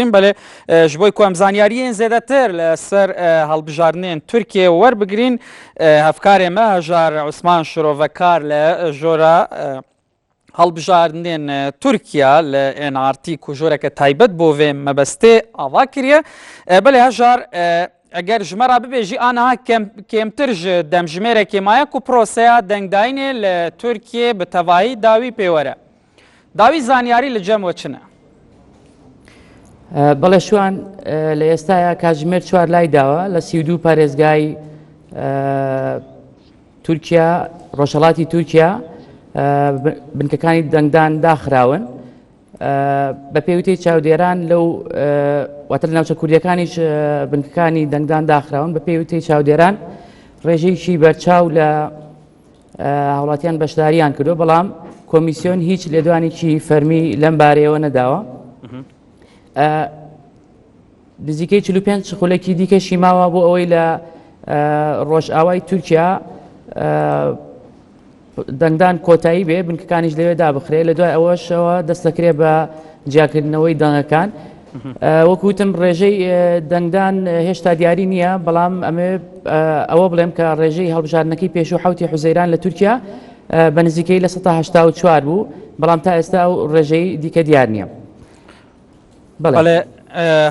بله جبوی کو امزانیارین زیادتر لسر هالبجارنین ترکیه وربگرین هفکار ما هجار عثمان شروفکار لجورا هالبجارنین ترکیه لانعارتی کجورا که تایبت بوه مبسته آوا کریه بله هجار اگر جمرا ببیجی آنها کمترج دم جمره که مایا کو پروسیا دنگداینه لترکیه به تواهی داوی پیوره داوی زانیاری لجم وچنه بەڵێ شوان لە ئێستاە کاتژمێر 4 لای داوە لە 32 پارێزگای تورکیا ڕۆژهەڵاتی تورکیا بنکەکانی دەنگدان داخراون بە پێوتەی چاودێران لەو واتە لە ناوچە کوردیەکانیش بنکەکانی دەنگدان داخراون بە پێوتەی چاودێران ڕێژەیەکی بەرچاو لە هاوڵاتیان بەشداریان کردو بەڵام کۆمیسیۆن هیچ لێدوانێکی فەرمی لەم بارەیەوە نەداوە نزیکەی 45 خولێکی دیکەشی ماوە بۆ ئەوەی لە ڕۆژئاوای تورکیا دەنگدان کۆتایی بێ بنکەکانیش لەوێ دابخرێ لە دوای ئەوەشەوە دەست دەکرێ بە جیاکردنەوەی دەنگەکان وەکوتم ڕێژەی دەنگدان هێشتا دیاری نییە بەڵام ئەمێ ئەوە بڵێم کە ڕێژەی هەڵبژاردنەکەی پێش و حوتی حوزەیران لە تورکیا بە نزیکەی لە 184 بوو بەڵام تا ئێستا ئەو ڕێژەی دیکە دیار نییە. بله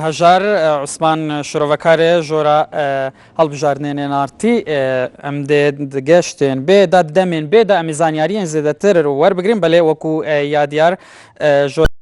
هجار عثمان شروفکار جورا هالبجارنین نارتی ام دگشتن به داد دمین به دا امیزانیارین زیادتر ور بگریم بله وکو یادیار جورا